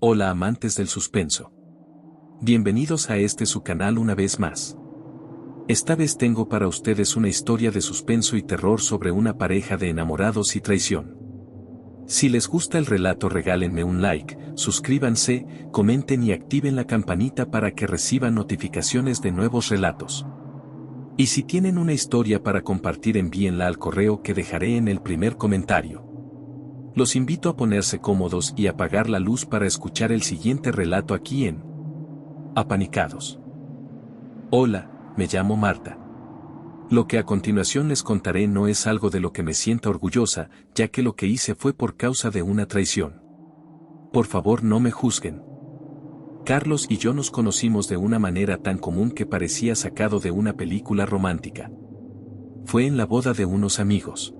Hola amantes del suspenso. Bienvenidos a su canal una vez más. Esta vez tengo para ustedes una historia de suspenso y terror sobre una pareja de enamorados y traición. Si les gusta el relato, regálenme un like, suscríbanse, comenten y activen la campanita para que reciban notificaciones de nuevos relatos. Y si tienen una historia para compartir, envíenla al correo que dejaré en el primer comentario. Los invito a ponerse cómodos y apagar la luz para escuchar el siguiente relato aquí en Apanicados. Hola, me llamo Marta. Lo que a continuación les contaré no es algo de lo que me sienta orgullosa, ya que lo que hice fue por causa de una traición. Por favor, no me juzguen. Carlos y yo nos conocimos de una manera tan común que parecía sacado de una película romántica. Fue en la boda de unos amigos.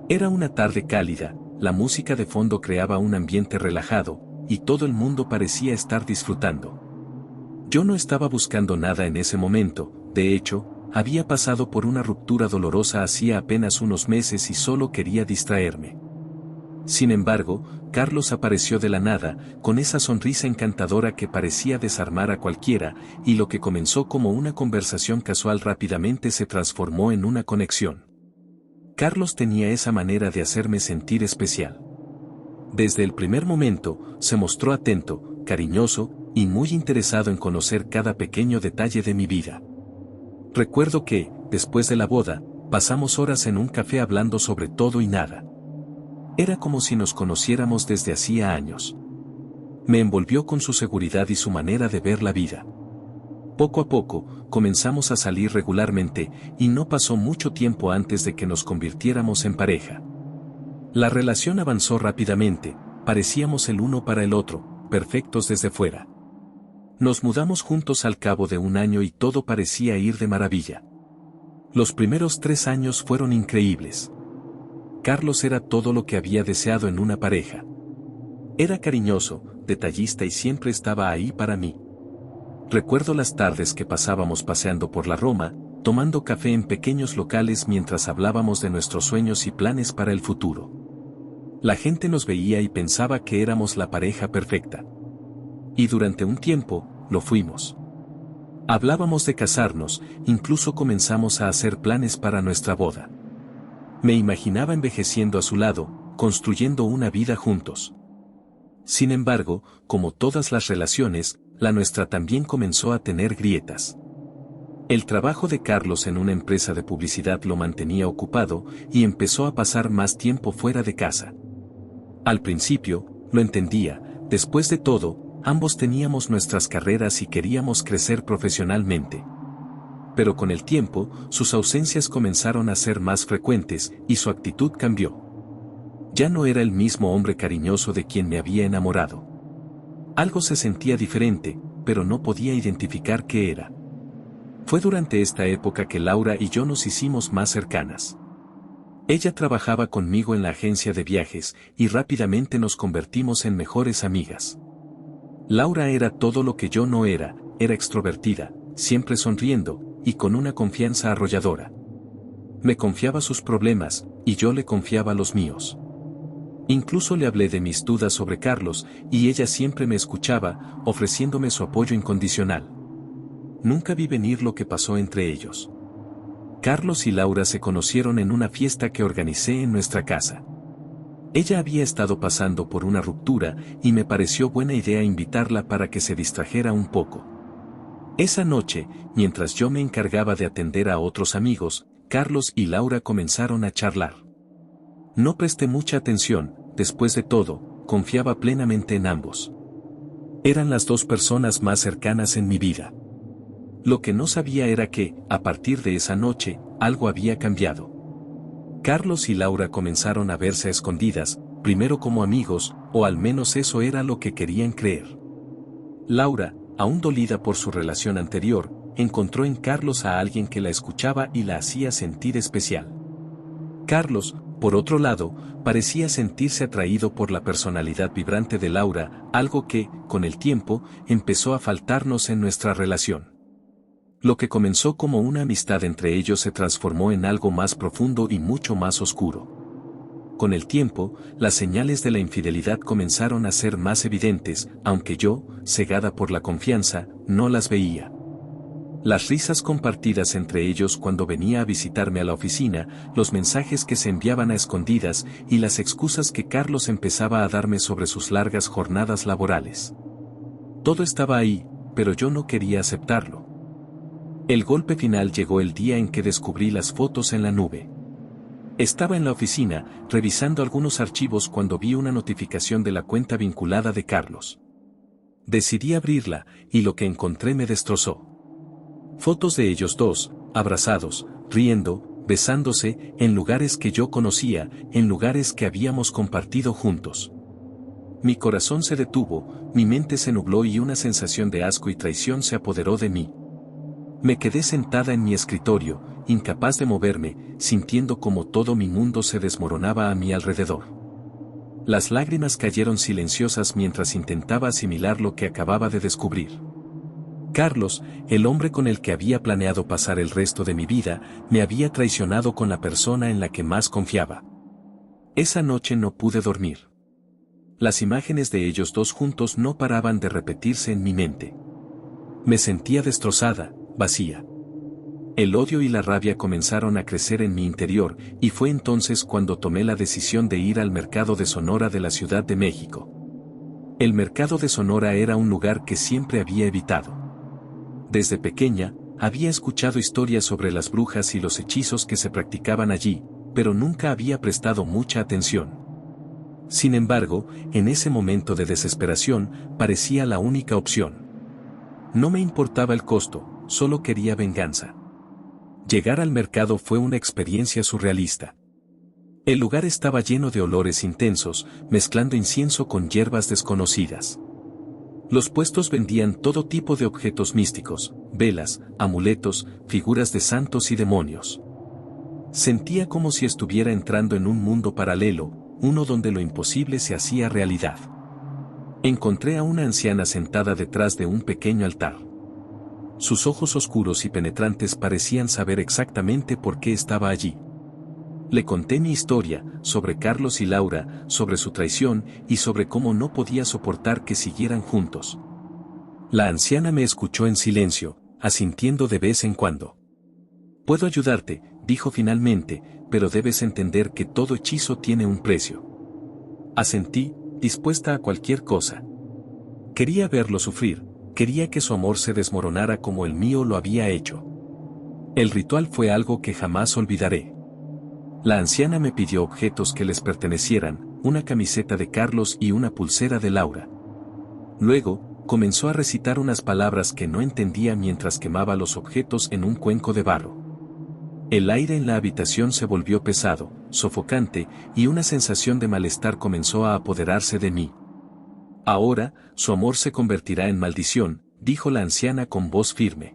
Era una tarde cálida, la música de fondo creaba un ambiente relajado, y todo el mundo parecía estar disfrutando. Yo no estaba buscando nada en ese momento, de hecho, había pasado por una ruptura dolorosa hacía apenas unos meses y solo quería distraerme. Sin embargo, Carlos apareció de la nada, con esa sonrisa encantadora que parecía desarmar a cualquiera, y lo que comenzó como una conversación casual rápidamente se transformó en una conexión. Carlos tenía esa manera de hacerme sentir especial. Desde el primer momento, se mostró atento, cariñoso, y muy interesado en conocer cada pequeño detalle de mi vida. Recuerdo que, después de la boda, pasamos horas en un café hablando sobre todo y nada. Era como si nos conociéramos desde hacía años. Me envolvió con su seguridad y su manera de ver la vida. Poco a poco, comenzamos a salir regularmente, y no pasó mucho tiempo antes de que nos convirtiéramos en pareja. La relación avanzó rápidamente, parecíamos el uno para el otro, perfectos desde fuera. Nos mudamos juntos al cabo de un año y todo parecía ir de maravilla. Los primeros 3 años fueron increíbles. Carlos era todo lo que había deseado en una pareja. Era cariñoso, detallista y siempre estaba ahí para mí. Recuerdo las tardes que pasábamos paseando por la Roma, tomando café en pequeños locales mientras hablábamos de nuestros sueños y planes para el futuro. La gente nos veía y pensaba que éramos la pareja perfecta. Y durante un tiempo, lo fuimos. Hablábamos de casarnos, incluso comenzamos a hacer planes para nuestra boda. Me imaginaba envejeciendo a su lado, construyendo una vida juntos. Sin embargo, como todas las relaciones, la nuestra también comenzó a tener grietas. El trabajo de Carlos en una empresa de publicidad lo mantenía ocupado y empezó a pasar más tiempo fuera de casa. Al principio, lo entendía, después de todo, ambos teníamos nuestras carreras y queríamos crecer profesionalmente. Pero con el tiempo, sus ausencias comenzaron a ser más frecuentes y su actitud cambió. Ya no era el mismo hombre cariñoso de quien me había enamorado. Algo se sentía diferente, pero no podía identificar qué era. Fue durante esta época que Laura y yo nos hicimos más cercanas. Ella trabajaba conmigo en la agencia de viajes y rápidamente nos convertimos en mejores amigas. Laura era todo lo que yo no era, era extrovertida, siempre sonriendo, y con una confianza arrolladora. Me confiaba sus problemas, y yo le confiaba los míos. Incluso le hablé de mis dudas sobre Carlos, y ella siempre me escuchaba, ofreciéndome su apoyo incondicional. Nunca vi venir lo que pasó entre ellos. Carlos y Laura se conocieron en una fiesta que organicé en nuestra casa. Ella había estado pasando por una ruptura, y me pareció buena idea invitarla para que se distrajera un poco. Esa noche, mientras yo me encargaba de atender a otros amigos, Carlos y Laura comenzaron a charlar. No presté mucha atención, después de todo, confiaba plenamente en ambos. Eran las 2 personas más cercanas en mi vida. Lo que no sabía era que, a partir de esa noche, algo había cambiado. Carlos y Laura comenzaron a verse a escondidas, primero como amigos, o al menos eso era lo que querían creer. Laura, aún dolida por su relación anterior, encontró en Carlos a alguien que la escuchaba y la hacía sentir especial. Carlos, por otro lado, parecía sentirse atraído por la personalidad vibrante de Laura, algo que, con el tiempo, empezó a faltarnos en nuestra relación. Lo que comenzó como una amistad entre ellos se transformó en algo más profundo y mucho más oscuro. Con el tiempo, las señales de la infidelidad comenzaron a ser más evidentes, aunque yo, cegada por la confianza, no las veía. Las risas compartidas entre ellos cuando venía a visitarme a la oficina, los mensajes que se enviaban a escondidas y las excusas que Carlos empezaba a darme sobre sus largas jornadas laborales. Todo estaba ahí, pero yo no quería aceptarlo. El golpe final llegó el día en que descubrí las fotos en la nube. Estaba en la oficina, revisando algunos archivos cuando vi una notificación de la cuenta vinculada de Carlos. Decidí abrirla, y lo que encontré me destrozó. Fotos de ellos dos, abrazados, riendo, besándose, en lugares que yo conocía, en lugares que habíamos compartido juntos. Mi corazón se detuvo, mi mente se nubló y una sensación de asco y traición se apoderó de mí. Me quedé sentada en mi escritorio, incapaz de moverme, sintiendo como todo mi mundo se desmoronaba a mi alrededor. Las lágrimas cayeron silenciosas mientras intentaba asimilar lo que acababa de descubrir. Carlos, el hombre con el que había planeado pasar el resto de mi vida, me había traicionado con la persona en la que más confiaba. Esa noche no pude dormir. Las imágenes de ellos dos juntos no paraban de repetirse en mi mente. Me sentía destrozada, vacía. El odio y la rabia comenzaron a crecer en mi interior, y fue entonces cuando tomé la decisión de ir al mercado de Sonora de la Ciudad de México. El mercado de Sonora era un lugar que siempre había evitado. Desde pequeña, había escuchado historias sobre las brujas y los hechizos que se practicaban allí, pero nunca había prestado mucha atención. Sin embargo, en ese momento de desesperación, parecía la única opción. No me importaba el costo, solo quería venganza. Llegar al mercado fue una experiencia surrealista. El lugar estaba lleno de olores intensos, mezclando incienso con hierbas desconocidas. Los puestos vendían todo tipo de objetos místicos, velas, amuletos, figuras de santos y demonios. Sentía como si estuviera entrando en un mundo paralelo, uno donde lo imposible se hacía realidad. Encontré a una anciana sentada detrás de un pequeño altar. Sus ojos oscuros y penetrantes parecían saber exactamente por qué estaba allí. Le conté mi historia, sobre Carlos y Laura, sobre su traición y sobre cómo no podía soportar que siguieran juntos. La anciana me escuchó en silencio, asintiendo de vez en cuando. «Puedo ayudarte», dijo finalmente, «pero debes entender que todo hechizo tiene un precio». Asentí, dispuesta a cualquier cosa. Quería verlo sufrir, quería que su amor se desmoronara como el mío lo había hecho. El ritual fue algo que jamás olvidaré. La anciana me pidió objetos que les pertenecieran, una camiseta de Carlos y una pulsera de Laura. Luego, comenzó a recitar unas palabras que no entendía mientras quemaba los objetos en un cuenco de barro. El aire en la habitación se volvió pesado, sofocante, y una sensación de malestar comenzó a apoderarse de mí. «Ahora, su amor se convertirá en maldición», dijo la anciana con voz firme.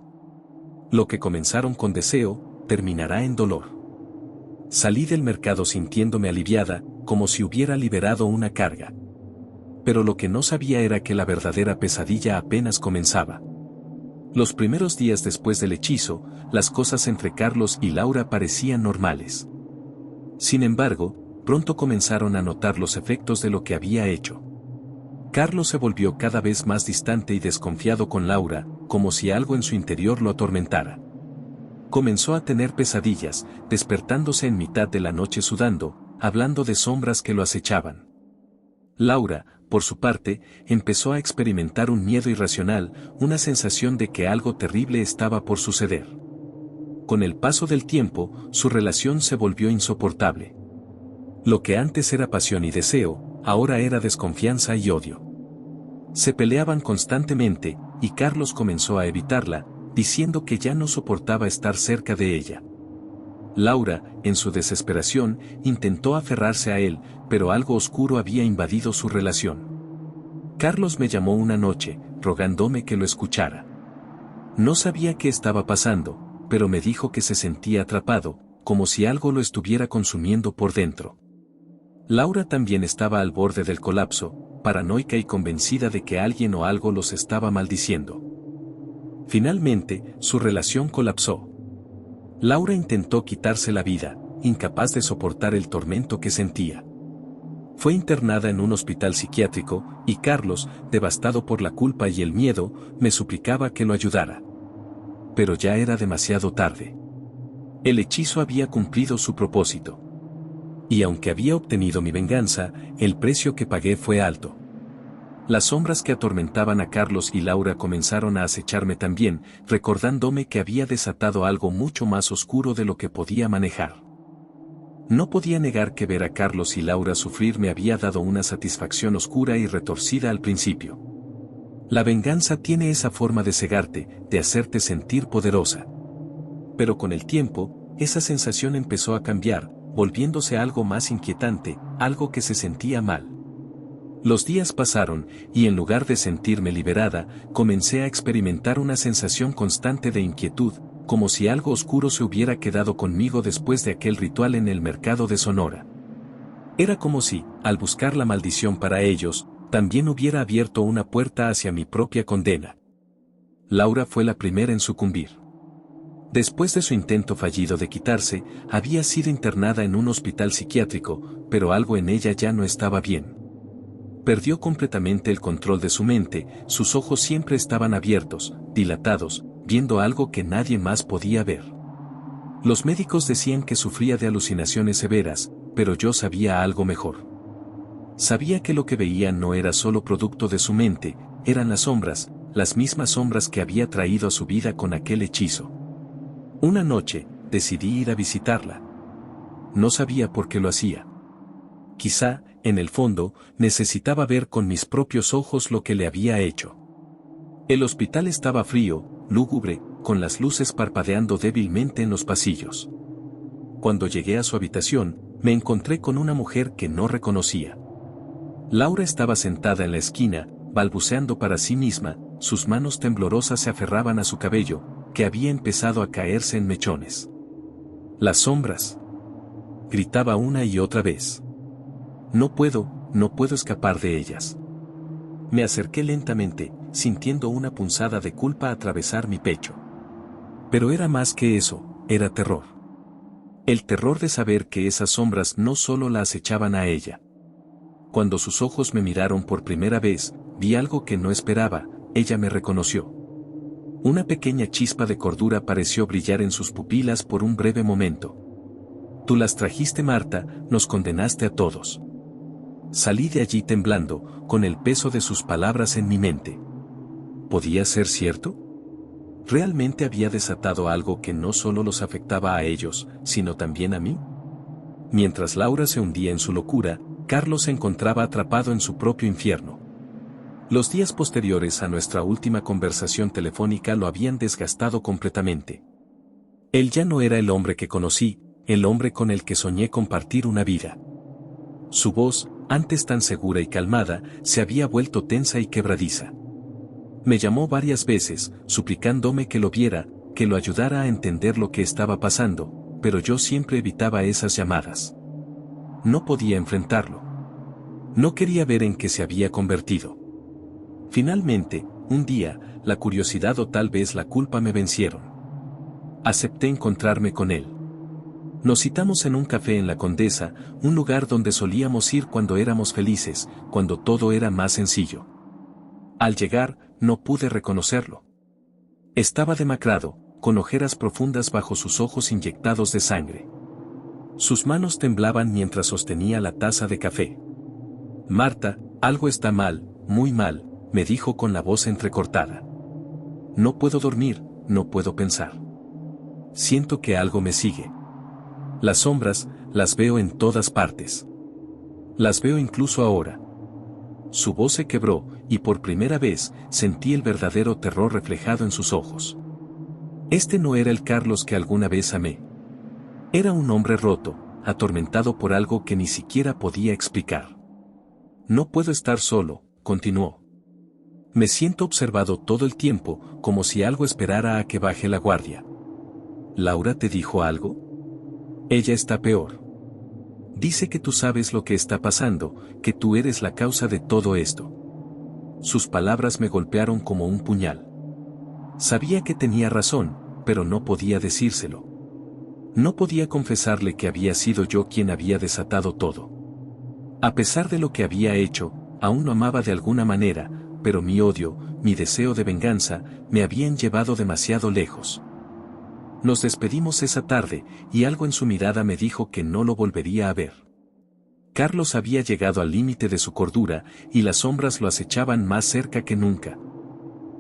«Lo que comenzaron con deseo, terminará en dolor». Salí del mercado sintiéndome aliviada, como si hubiera liberado una carga. Pero lo que no sabía era que la verdadera pesadilla apenas comenzaba. Los primeros días después del hechizo, las cosas entre Carlos y Laura parecían normales. Sin embargo, pronto comenzaron a notar los efectos de lo que había hecho. Carlos se volvió cada vez más distante y desconfiado con Laura, como si algo en su interior lo atormentara. Comenzó a tener pesadillas, despertándose en mitad de la noche sudando, hablando de sombras que lo acechaban. Laura, por su parte, empezó a experimentar un miedo irracional, una sensación de que algo terrible estaba por suceder. Con el paso del tiempo, su relación se volvió insoportable. Lo que antes era pasión y deseo, ahora era desconfianza y odio. Se peleaban constantemente, y Carlos comenzó a evitarla, diciendo que ya no soportaba estar cerca de ella. Laura, en su desesperación, intentó aferrarse a él, pero algo oscuro había invadido su relación. Carlos me llamó una noche, rogándome que lo escuchara. No sabía qué estaba pasando, pero me dijo que se sentía atrapado, como si algo lo estuviera consumiendo por dentro. Laura también estaba al borde del colapso, paranoica y convencida de que alguien o algo los estaba maldiciendo. Finalmente, su relación colapsó. Laura intentó quitarse la vida, incapaz de soportar el tormento que sentía. Fue internada en un hospital psiquiátrico, y Carlos, devastado por la culpa y el miedo, me suplicaba que lo ayudara. Pero ya era demasiado tarde. El hechizo había cumplido su propósito. Y aunque había obtenido mi venganza, el precio que pagué fue alto. Las sombras que atormentaban a Carlos y Laura comenzaron a acecharme también, recordándome que había desatado algo mucho más oscuro de lo que podía manejar. No podía negar que ver a Carlos y Laura sufrir me había dado una satisfacción oscura y retorcida al principio. La venganza tiene esa forma de cegarte, de hacerte sentir poderosa. Pero con el tiempo, esa sensación empezó a cambiar, volviéndose algo más inquietante, algo que se sentía mal. Los días pasaron, y en lugar de sentirme liberada, comencé a experimentar una sensación constante de inquietud, como si algo oscuro se hubiera quedado conmigo después de aquel ritual en el mercado de Sonora. Era como si, al buscar la maldición para ellos, también hubiera abierto una puerta hacia mi propia condena. Laura fue la primera en sucumbir. Después de su intento fallido de quitarse, había sido internada en un hospital psiquiátrico, pero algo en ella ya no estaba bien. Perdió completamente el control de su mente, sus ojos siempre estaban abiertos, dilatados, viendo algo que nadie más podía ver. Los médicos decían que sufría de alucinaciones severas, pero yo sabía algo mejor. Sabía que lo que veía no era solo producto de su mente, eran las mismas sombras que había traído a su vida con aquel hechizo. Una noche, decidí ir a visitarla. No sabía por qué lo hacía. Quizá, en el fondo, necesitaba ver con mis propios ojos lo que le había hecho. El hospital estaba frío, lúgubre, con las luces parpadeando débilmente en los pasillos. Cuando llegué a su habitación, me encontré con una mujer que no reconocía. Laura estaba sentada en la esquina, balbuceando para sí misma, sus manos temblorosas se aferraban a su cabello, que había empezado a caerse en mechones. «Las sombras», gritaba una y otra vez. No puedo escapar de ellas. Me acerqué lentamente, sintiendo una punzada de culpa atravesar mi pecho. Pero era más que eso, era terror. El terror de saber que esas sombras no solo la acechaban a ella. Cuando sus ojos me miraron por primera vez, vi algo que no esperaba, ella me reconoció. Una pequeña chispa de cordura pareció brillar en sus pupilas por un breve momento. «Tú las trajiste, Marta, nos condenaste a todos». Salí de allí temblando, con el peso de sus palabras en mi mente. ¿Podía ser cierto? ¿Realmente había desatado algo que no solo los afectaba a ellos, sino también a mí? Mientras Laura se hundía en su locura, Carlos se encontraba atrapado en su propio infierno. Los días posteriores a nuestra última conversación telefónica lo habían desgastado completamente. Él ya no era el hombre que conocí, el hombre con el que soñé compartir una vida. Su voz, antes tan segura y calmada, se había vuelto tensa y quebradiza. Me llamó varias veces, suplicándome que lo viera, que lo ayudara a entender lo que estaba pasando, pero yo siempre evitaba esas llamadas. No podía enfrentarlo. No quería ver en qué se había convertido. Finalmente, un día, la curiosidad o tal vez la culpa me vencieron. Acepté encontrarme con él. Nos citamos en un café en la Condesa, un lugar donde solíamos ir cuando éramos felices, cuando todo era más sencillo. Al llegar, no pude reconocerlo. Estaba demacrado, con ojeras profundas bajo sus ojos inyectados de sangre. Sus manos temblaban mientras sostenía la taza de café. «Marta, algo está mal, muy mal», me dijo con la voz entrecortada. «No puedo dormir, no puedo pensar. Siento que algo me sigue. Las sombras, las veo en todas partes. Las veo incluso ahora». Su voz se quebró, y por primera vez, sentí el verdadero terror reflejado en sus ojos. Este no era el Carlos que alguna vez amé. Era un hombre roto, atormentado por algo que ni siquiera podía explicar. «No puedo estar solo», continuó. «Me siento observado todo el tiempo, como si algo esperara a que baje la guardia». «¿Laura te dijo algo?» «Ella está peor. Dice que tú sabes lo que está pasando, que tú eres la causa de todo esto». Sus palabras me golpearon como un puñal. Sabía que tenía razón, pero no podía decírselo. No podía confesarle que había sido yo quien había desatado todo. A pesar de lo que había hecho, aún lo amaba de alguna manera, pero mi odio, mi deseo de venganza, me habían llevado demasiado lejos. Nos despedimos esa tarde, y algo en su mirada me dijo que no lo volvería a ver. Carlos había llegado al límite de su cordura, y las sombras lo acechaban más cerca que nunca.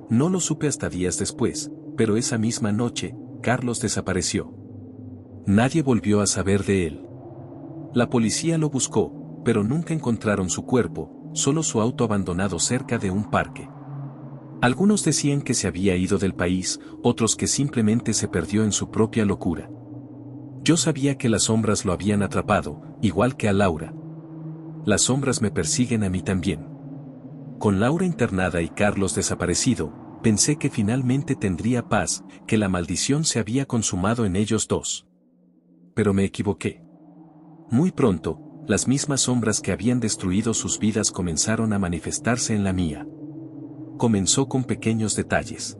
No lo supe hasta días después, pero esa misma noche, Carlos desapareció. Nadie volvió a saber de él. La policía lo buscó, pero nunca encontraron su cuerpo, solo su auto abandonado cerca de un parque. Algunos decían que se había ido del país, otros que simplemente se perdió en su propia locura. Yo sabía que las sombras lo habían atrapado, igual que a Laura. Las sombras me persiguen a mí también. Con Laura internada y Carlos desaparecido, pensé que finalmente tendría paz, que la maldición se había consumado en ellos dos. Pero me equivoqué. Muy pronto, las mismas sombras que habían destruido sus vidas comenzaron a manifestarse en la mía. Comenzó con pequeños detalles.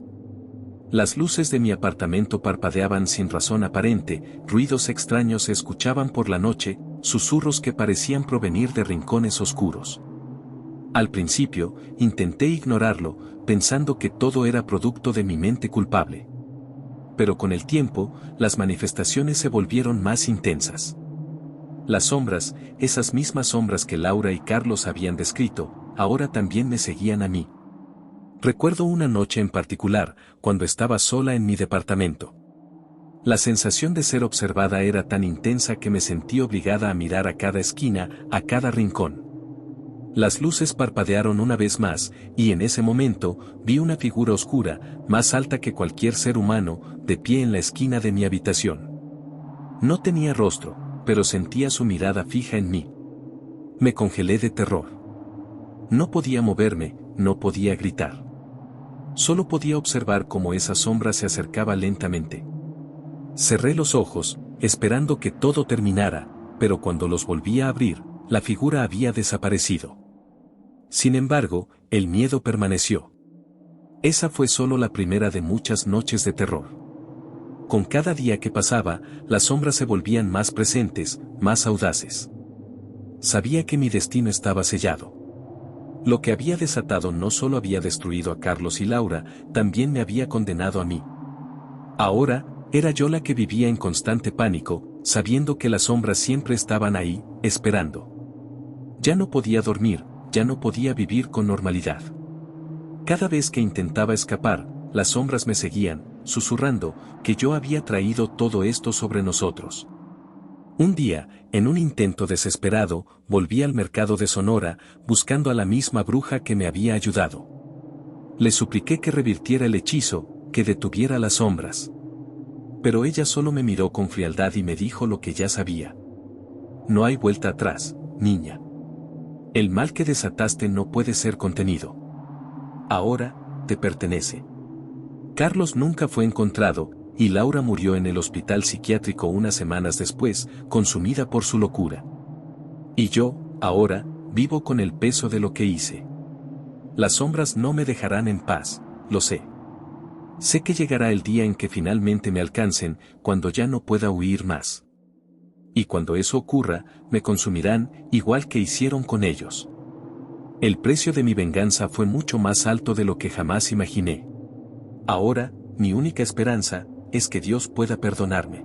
Las luces de mi apartamento parpadeaban sin razón aparente, ruidos extraños se escuchaban por la noche, susurros que parecían provenir de rincones oscuros. Al principio, intenté ignorarlo, pensando que todo era producto de mi mente culpable. Pero con el tiempo, las manifestaciones se volvieron más intensas. Las sombras, esas mismas sombras que Laura y Carlos habían descrito, ahora también me seguían a mí. Recuerdo una noche en particular, cuando estaba sola en mi departamento. La sensación de ser observada era tan intensa que me sentí obligada a mirar a cada esquina, a cada rincón. Las luces parpadearon una vez más, y en ese momento, vi una figura oscura, más alta que cualquier ser humano, de pie en la esquina de mi habitación. No tenía rostro, pero sentía su mirada fija en mí. Me congelé de terror. No podía moverme, no podía gritar. Solo podía observar cómo esa sombra se acercaba lentamente. Cerré los ojos, esperando que todo terminara, pero cuando los volví a abrir, la figura había desaparecido. Sin embargo, el miedo permaneció. Esa fue solo la primera de muchas noches de terror. Con cada día que pasaba, las sombras se volvían más presentes, más audaces. Sabía que mi destino estaba sellado. Lo que había desatado no solo había destruido a Carlos y Laura, también me había condenado a mí. Ahora, era yo la que vivía en constante pánico, sabiendo que las sombras siempre estaban ahí, esperando. Ya no podía dormir, ya no podía vivir con normalidad. Cada vez que intentaba escapar, las sombras me seguían, susurrando, que yo había traído todo esto sobre nosotros. Un día, en un intento desesperado, volví al mercado de Sonora, buscando a la misma bruja que me había ayudado. Le supliqué que revirtiera el hechizo, que detuviera las sombras. Pero ella solo me miró con frialdad y me dijo lo que ya sabía. No hay vuelta atrás, niña. El mal que desataste no puede ser contenido. Ahora, te pertenece. Carlos nunca fue encontrado, y Laura murió en el hospital psiquiátrico unas semanas después, consumida por su locura. Y yo, ahora, vivo con el peso de lo que hice. Las sombras no me dejarán en paz, lo sé. Sé que llegará el día en que finalmente me alcancen, cuando ya no pueda huir más. Y cuando eso ocurra, me consumirán, igual que hicieron con ellos. El precio de mi venganza fue mucho más alto de lo que jamás imaginé. Ahora, mi única esperanza, es que Dios pueda perdonarme.